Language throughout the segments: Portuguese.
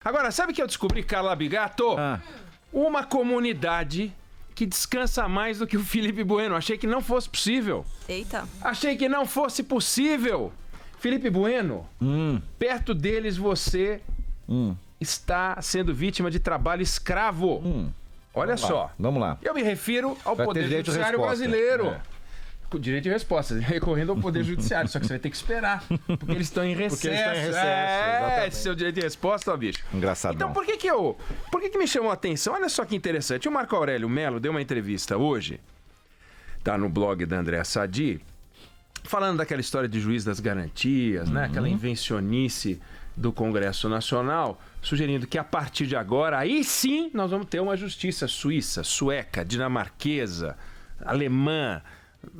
Agora, sabe o que eu descobri, Carla Bigato? Uma comunidade que descansa mais do que o Felipe Bueno. Achei que não fosse possível. Eita. Achei que não fosse possível. Felipe Bueno, perto deles você está sendo vítima de trabalho escravo. Olha só. Vamos lá. Eu me refiro ao Poder Judiciário brasileiro. Com direito de resposta, recorrendo ao Poder Judiciário, só que você vai ter que esperar, porque eles estão em recesso. Esse seu direito de resposta, ó, bicho. Engraçado. Então, por que me chamou a atenção? Olha só que interessante. O Marco Aurélio Melo deu uma entrevista hoje, tá no blog da Andréa Sadi, falando daquela história de juiz das garantias, né? Aquela invencionice do Congresso Nacional, sugerindo que a partir de agora, aí sim, nós vamos ter uma justiça suíça, sueca, dinamarquesa, alemã,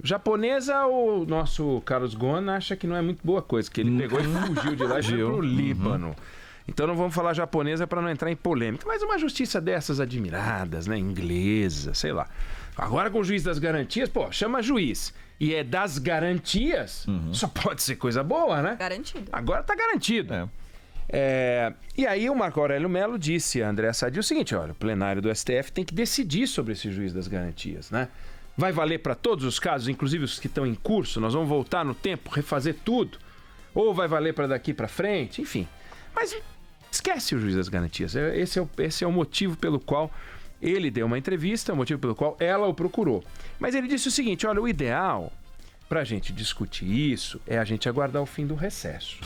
japonesa. O nosso Carlos Ghosn acha que não é muito boa coisa, que ele pegou e fugiu de lá e foi pro Líbano. Então não vamos falar japonesa para não entrar em polêmica, mas uma justiça dessas admiradas, né, inglesa, sei lá. Agora com o juiz das garantias, pô, chama juiz e é das garantias, só pode ser coisa boa, né? Garantido. Agora tá garantido. E aí o Marco Aurélio Melo disse a Andréa Sadi o seguinte, olha, o plenário do STF tem que decidir sobre esse juiz das garantias, né? Vai valer para todos os casos, inclusive os que estão em curso, nós vamos voltar no tempo, refazer tudo, ou vai valer para daqui para frente, enfim. Mas esquece o juiz das garantias, esse é o motivo pelo qual ele deu uma entrevista, o motivo pelo qual ela o procurou. Mas ele disse o seguinte, olha, o ideal para a gente discutir isso é a gente aguardar o fim do recesso.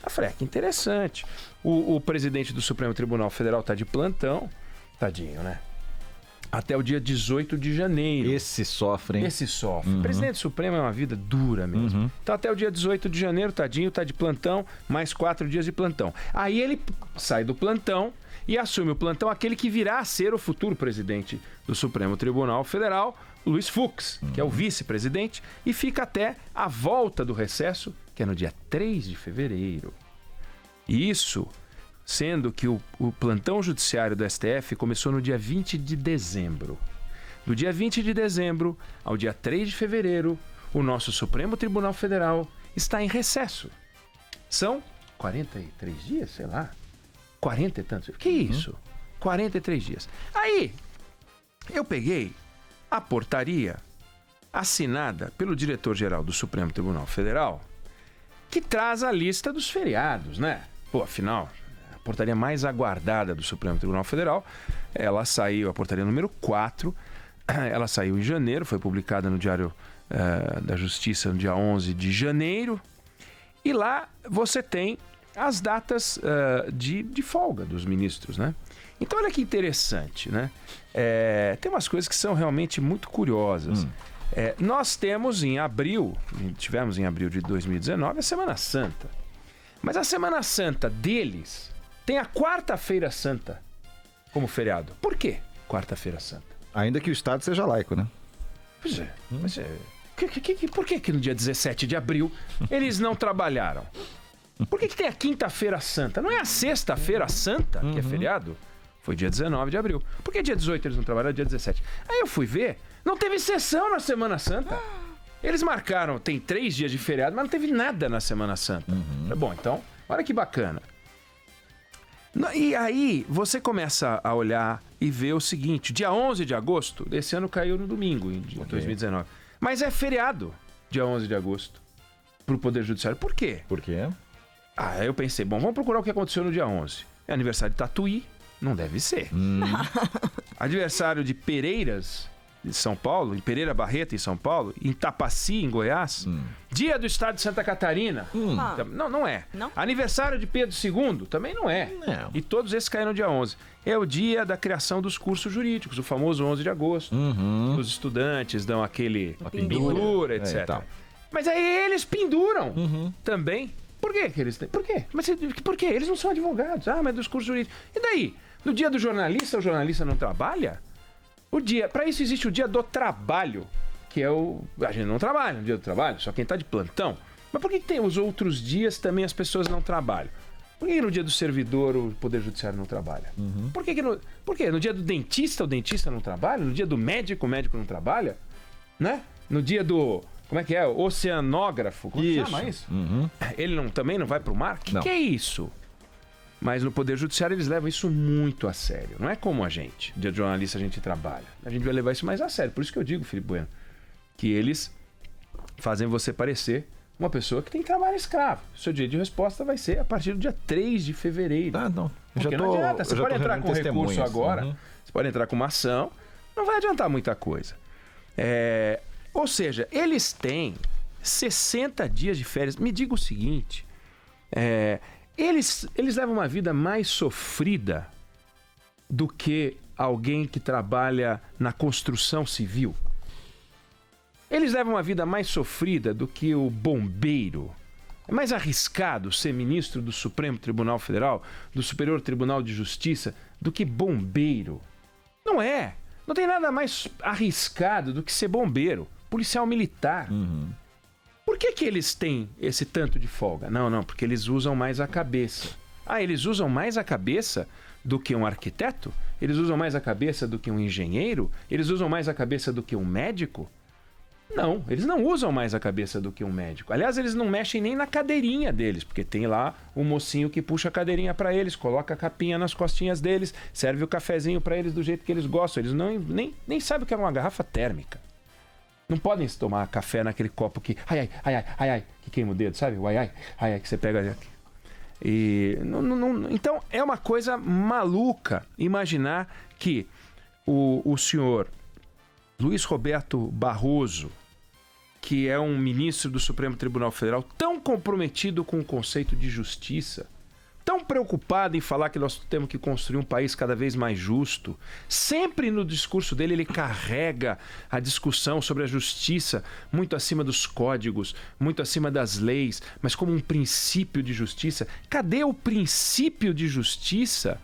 Eu falei, que interessante. O presidente do Supremo Tribunal Federal está de plantão, tadinho, né? Até o dia 18 de janeiro. Esse sofre, hein? Esse sofre. O presidente supremo é uma vida dura mesmo. Então até o dia 18 de janeiro, tadinho, tá de plantão, mais 4 dias de plantão. Aí ele sai do plantão e assume o plantão aquele que virá a ser o futuro presidente do Supremo Tribunal Federal, Luiz Fux, que é o vice-presidente, e fica até a volta do recesso, que é no dia 3 de fevereiro. Isso sendo que o plantão judiciário do STF começou no dia 20 de dezembro. Do dia 20 de dezembro ao dia 3 de fevereiro, o nosso Supremo Tribunal Federal está em recesso. São 43 dias, sei lá. 40 e tantos. Que isso? 43 dias. Aí, eu peguei a portaria assinada pelo diretor-geral do Supremo Tribunal Federal, que traz a lista dos feriados, né? Pô, afinal, a portaria mais aguardada do Supremo Tribunal Federal, ela saiu, a portaria número 4, ela saiu em janeiro, foi publicada no Diário da Justiça no dia 11 de janeiro, e lá você tem as datas de folga dos ministros, né? Então olha que interessante, né? Tem umas coisas que são realmente muito curiosas. Nós tivemos em abril de 2019 a Semana Santa. Mas a Semana Santa deles tem a Quarta-feira Santa como feriado. Por quê Quarta-feira Santa? Ainda que o Estado seja laico, né? Pois é. Mas por que no dia 17 de abril eles não trabalharam? Por que tem a Quinta-feira Santa? Não é a Sexta-feira Santa que é feriado? Foi dia 19 de abril. Por que dia 18 eles não trabalharam? Dia 17. Aí eu fui ver, não teve sessão na Semana Santa. Eles marcaram, tem 3 dias de feriado, mas não teve nada na Semana Santa. Bom, então, olha que bacana. E aí, você começa a olhar e ver o seguinte, dia 11 de agosto, esse ano caiu no domingo, em 2019. Mas é feriado, dia 11 de agosto, pro Poder Judiciário. Por quê? Por quê? Aí eu pensei, bom, vamos procurar o que aconteceu no dia 11. É aniversário de Tatuí? Não deve ser. Aniversário de Pereiras, de São Paulo, em Pereira Barreto, em São Paulo, em Tapaci, em Goiás. Dia do Estado de Santa Catarina. Não é. Não? Aniversário de Pedro II, também não é. Não. E todos esses caíram no dia 11. É o dia da criação dos cursos jurídicos, o famoso 11 de agosto. Os estudantes dão aquele pendura, etc. E tal. Mas aí eles penduram também. Por que eles têm? Por quê? Mas por quê? Eles não são advogados. Mas dos cursos jurídicos. E daí? No dia do jornalista, o jornalista não trabalha? Para isso existe o dia do trabalho, que é a gente não trabalha no dia do trabalho, só quem está de plantão. Mas por que tem os outros dias também as pessoas não trabalham? Por que no dia do servidor o Poder Judiciário não trabalha? Por que no dia do dentista o dentista não trabalha? No dia do médico o médico não trabalha? Né? No dia do... Como é que é? Oceanógrafo. Como chama isso? Ele também não vai pro mar? Que é isso? Mas no Poder Judiciário eles levam isso muito a sério. Não é como a gente, de jornalista a gente trabalha. A gente vai levar isso mais a sério. Por isso que eu digo, Felipe Bueno, que eles fazem você parecer uma pessoa que tem trabalho escravo. O seu dia de resposta vai ser a partir do dia 3 de fevereiro. Não. Porque não adianta. Você pode entrar com recurso agora, você pode entrar com uma ação, não vai adiantar muita coisa. Ou seja, eles têm 60 dias de férias. Me diga o seguinte, eles levam uma vida mais sofrida do que alguém que trabalha na construção civil. Eles levam uma vida mais sofrida do que o bombeiro. É mais arriscado ser ministro do Supremo Tribunal Federal, do Superior Tribunal de Justiça, do que bombeiro. Não é. Não tem nada mais arriscado do que ser bombeiro, policial militar. Por que eles têm esse tanto de folga? Não, porque eles usam mais a cabeça. Eles usam mais a cabeça do que um arquiteto? Eles usam mais a cabeça do que um engenheiro? Eles usam mais a cabeça do que um médico? Não, eles não usam mais a cabeça do que um médico. Aliás, eles não mexem nem na cadeirinha deles, porque tem lá um mocinho que puxa a cadeirinha para eles, coloca a capinha nas costinhas deles, serve o cafezinho para eles do jeito que eles gostam. Eles nem sabem o que é uma garrafa térmica. Não podem tomar café naquele copo que que queima o dedo, sabe? O ai, que você pega. Então, é uma coisa maluca imaginar que o senhor Luiz Roberto Barroso, que é um ministro do Supremo Tribunal Federal, tão comprometido com o conceito de justiça, tão preocupado em falar que nós temos que construir um país cada vez mais justo, sempre no discurso dele ele carrega a discussão sobre a justiça muito acima dos códigos, muito acima das leis, mas como um princípio de justiça. Cadê o princípio de justiça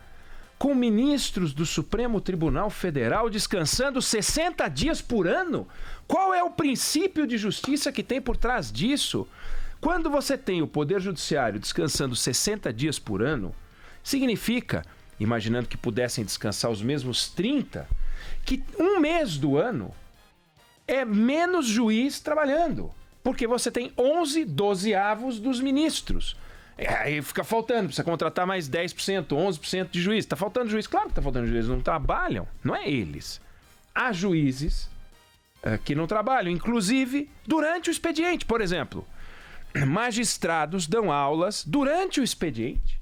com ministros do Supremo Tribunal Federal descansando 60 dias por ano? Qual é o princípio de justiça que tem por trás disso? Quando você tem o Poder Judiciário descansando 60 dias por ano, significa, imaginando que pudessem descansar os mesmos 30, que um mês do ano é menos juiz trabalhando, porque você tem 11/12 dos ministros. Aí fica faltando, precisa contratar mais 10%, 11% de juiz. Está faltando juiz? Claro que está faltando juiz, não trabalham, não é eles. Há juízes que não trabalham, inclusive durante o expediente. Por exemplo, magistrados dão aulas durante o expediente.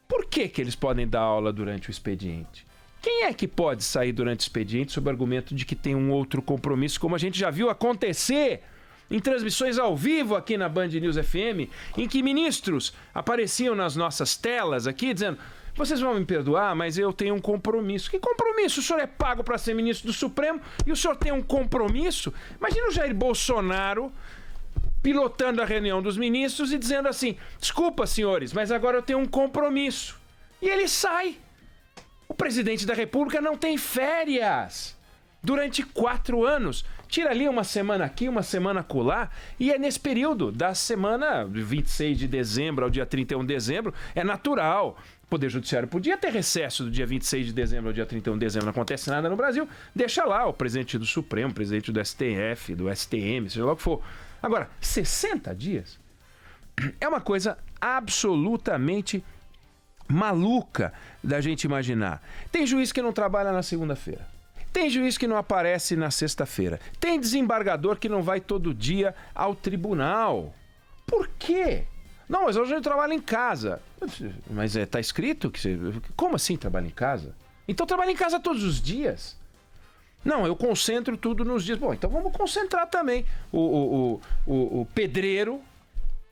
Por que eles podem dar aula durante o expediente? Quem é que pode sair durante o expediente sob o argumento de que tem um outro compromisso, como a gente já viu acontecer em transmissões ao vivo aqui na Band News FM, em que ministros apareciam nas nossas telas aqui dizendo: vocês vão me perdoar, mas eu tenho um compromisso. Que compromisso? O senhor é pago para ser ministro do Supremo e o senhor tem um compromisso? Imagina o Jair Bolsonaro pilotando a reunião dos ministros e dizendo assim: desculpa, senhores, mas agora eu tenho um compromisso. E ele sai. O presidente da República não tem férias durante 4 anos. Tira ali uma semana aqui, uma semana acolá, e é nesse período da semana de 26 de dezembro ao dia 31 de dezembro, é natural. O Poder Judiciário podia ter recesso do dia 26 de dezembro ao dia 31 de dezembro, não acontece nada no Brasil, deixa lá o presidente do Supremo, o presidente do STF, do STM, seja lá o que for. Agora, 60 dias é uma coisa absolutamente maluca da gente imaginar. Tem juiz que não trabalha na segunda-feira. Tem juiz que não aparece na sexta-feira. Tem desembargador que não vai todo dia ao tribunal. Por quê? Não, mas hoje eu trabalho em casa. Mas tá escrito que você... Como assim trabalha em casa? Então trabalha em casa todos os dias. Não, eu concentro tudo nos dias. Bom, então vamos concentrar também. O pedreiro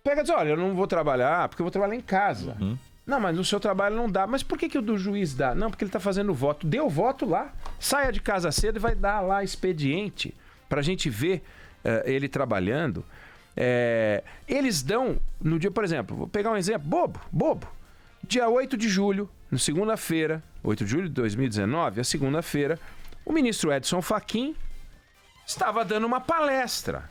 pega e diz: olha, eu não vou trabalhar porque eu vou trabalhar em casa. Não, mas no seu trabalho não dá. Mas por que o do juiz dá? Não, porque ele está fazendo voto. Dê o voto lá. Saia de casa cedo e vai dar lá expediente para a gente ver ele trabalhando. Eles dão no dia, por exemplo, vou pegar um exemplo bobo. Dia 8 de julho, na segunda-feira, 8 de julho de 2019, a segunda-feira, o ministro Edson Fachin estava dando uma palestra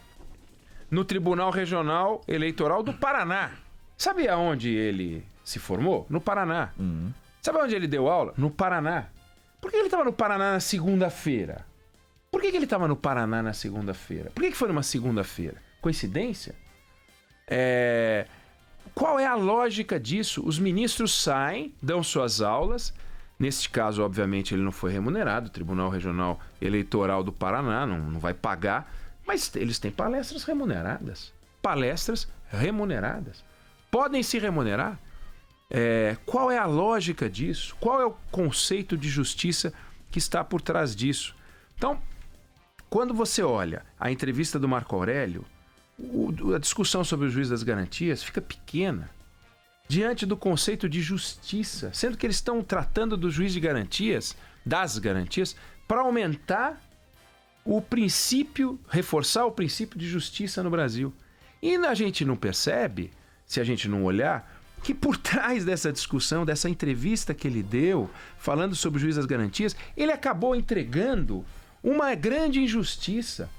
no Tribunal Regional Eleitoral do Paraná. Sabe aonde ele se formou? No Paraná. Sabe onde ele deu aula? No Paraná. Por que ele estava no Paraná na segunda-feira? Por que ele estava no Paraná na segunda-feira? Por que foi numa segunda-feira? Coincidência? Qual é a lógica disso? Os ministros saem, dão suas aulas. Neste caso, obviamente, ele não foi remunerado. O Tribunal Regional Eleitoral do Paraná não vai pagar. Mas eles têm palestras remuneradas. Palestras remuneradas. Podem se remunerar. Qual é a lógica disso? Qual é o conceito de justiça que está por trás disso? Então, quando você olha a entrevista do Marco Aurélio, a discussão sobre o juiz das garantias fica pequena diante do conceito de justiça, sendo que eles estão tratando do juiz de garantias, das garantias, para aumentar o princípio, reforçar o princípio de justiça no Brasil. E a gente não percebe, se a gente não olhar, que por trás dessa discussão, dessa entrevista que ele deu, falando sobre o juiz das garantias, ele acabou entregando uma grande injustiça.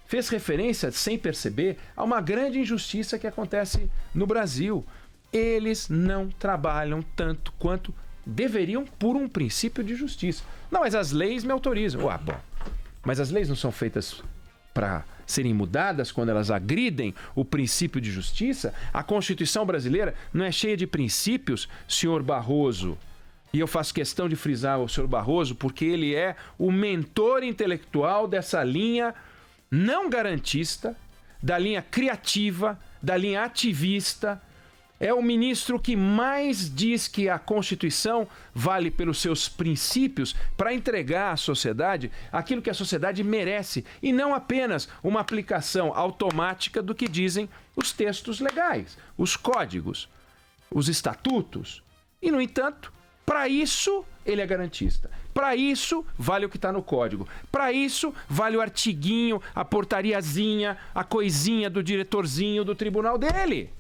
Fez referência, sem perceber, a uma grande injustiça que acontece no Brasil. Eles não trabalham tanto quanto deveriam por um princípio de justiça. Não, mas as leis me autorizam. Bom, mas as leis não são feitas para serem mudadas quando elas agridem o princípio de justiça? A Constituição brasileira não é cheia de princípios, senhor Barroso? E eu faço questão de frisar o senhor Barroso porque ele é o mentor intelectual dessa linha não garantista, da linha criativa, da linha ativista. É o ministro que mais diz que a Constituição vale pelos seus princípios para entregar à sociedade aquilo que a sociedade merece e não apenas uma aplicação automática do que dizem os textos legais, os códigos, os estatutos. E, no entanto, para isso ele é garantista. Para isso vale o que está no código. Para isso vale o artiguinho, a portariazinha, a coisinha do diretorzinho do tribunal dele.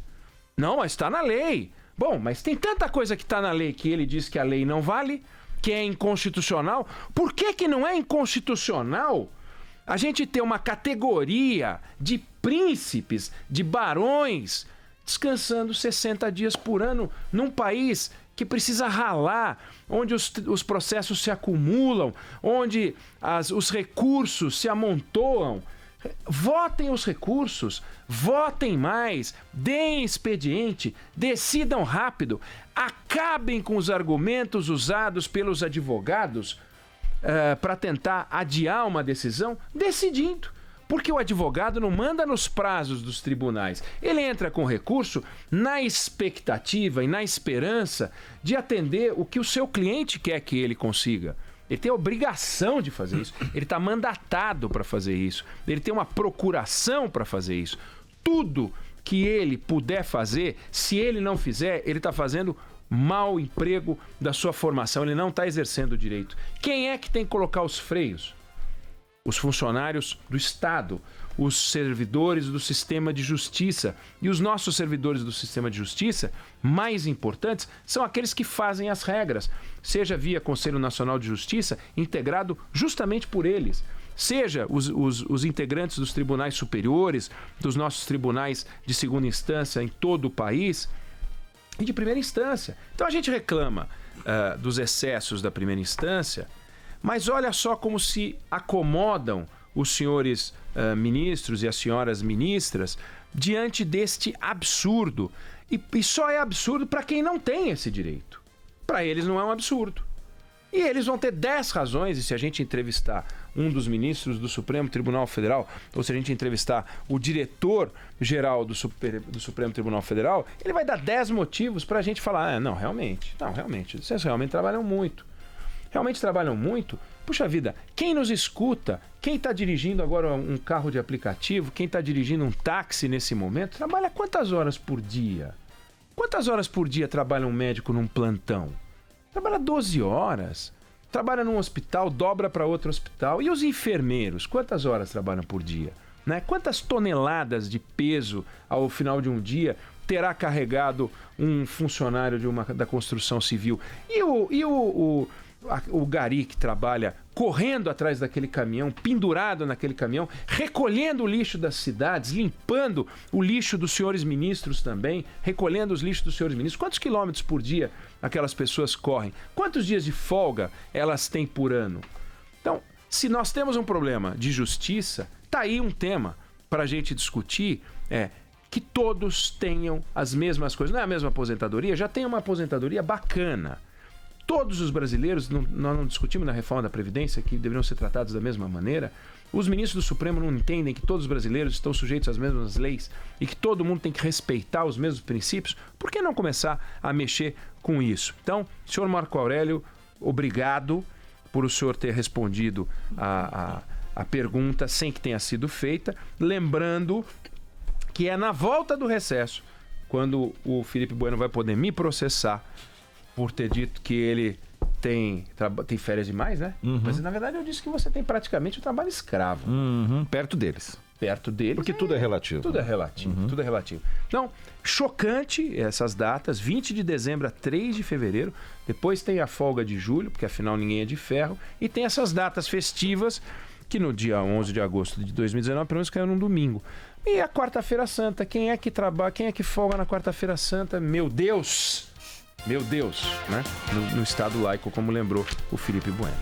Não, mas está na lei. Bom, mas tem tanta coisa que está na lei que ele diz que a lei não vale, que é inconstitucional. Por que não é inconstitucional a gente ter uma categoria de príncipes, de barões, descansando 60 dias por ano num país que precisa ralar, onde os processos se acumulam, onde os recursos se amontoam? Votem os recursos, votem mais, deem expediente, decidam rápido, acabem com os argumentos usados pelos advogados para tentar adiar uma decisão, decidindo. Porque o advogado não manda nos prazos dos tribunais. Ele entra com recurso na expectativa e na esperança de atender o que o seu cliente quer que ele consiga. Ele tem a obrigação de fazer isso. Ele está mandatado para fazer isso. Ele tem uma procuração para fazer isso. Tudo que ele puder fazer, se ele não fizer, ele está fazendo mau emprego da sua formação. Ele não está exercendo o direito. Quem é que tem que colocar os freios? Os funcionários do Estado, os servidores do sistema de justiça. E os nossos servidores do sistema de justiça, mais importantes, são aqueles que fazem as regras, seja via Conselho Nacional de Justiça, integrado justamente por eles, seja os integrantes dos tribunais superiores, dos nossos tribunais de segunda instância em todo o país e de primeira instância. Então a gente reclama dos excessos da primeira instância, mas olha só como se acomodam os senhores ministros e as senhoras ministras diante deste absurdo. E só é absurdo para quem não tem esse direito. Para eles não é um absurdo. E eles vão ter 10 razões, e se a gente entrevistar um dos ministros do Supremo Tribunal Federal, ou se a gente entrevistar o diretor-geral do Supremo Tribunal Federal, ele vai dar 10 motivos para a gente falar, não, realmente, vocês realmente trabalham muito. Realmente trabalham muito. Puxa vida, quem nos escuta, quem está dirigindo agora um carro de aplicativo, quem está dirigindo um táxi nesse momento, trabalha quantas horas por dia? Quantas horas por dia trabalha um médico num plantão? Trabalha 12 horas. Trabalha num hospital, dobra para outro hospital. E os enfermeiros, quantas horas trabalham por dia? Né? Quantas toneladas de peso ao final de um dia terá carregado um funcionário da construção civil? E o gari que trabalha correndo atrás daquele caminhão, pendurado naquele caminhão, recolhendo o lixo das cidades, limpando o lixo dos senhores ministros também, recolhendo os lixos dos senhores ministros. Quantos quilômetros por dia aquelas pessoas correm? Quantos dias de folga elas têm por ano? Então, se nós temos um problema de justiça, tá aí um tema para a gente discutir, que todos tenham as mesmas coisas. Não é a mesma aposentadoria? Já tem uma aposentadoria bacana. Todos os brasileiros, nós não discutimos na reforma da Previdência, que deveriam ser tratados da mesma maneira. Os ministros do Supremo não entendem que todos os brasileiros estão sujeitos às mesmas leis e que todo mundo tem que respeitar os mesmos princípios. Por que não começar a mexer com isso? Então, senhor Marco Aurélio, obrigado por o senhor ter respondido a pergunta sem que tenha sido feita. Lembrando que é na volta do recesso, quando o Felipe Bueno vai poder me processar por ter dito que ele tem férias demais, né? Mas na verdade eu disse que você tem praticamente um trabalho escravo. Perto deles. Perto deles. Porque tudo é relativo. Tudo é relativo, tudo é relativo. Então, chocante essas datas, 20 de dezembro a 3 de fevereiro, depois tem a folga de julho, porque afinal ninguém é de ferro, e tem essas datas festivas, que no dia 11 de agosto de 2019, pelo menos caiu num domingo. E a Quarta-feira Santa, quem é que trabalha, quem é que folga na Quarta-feira Santa? Meu Deus, né? No Estado laico, como lembrou o Felipe Bueno.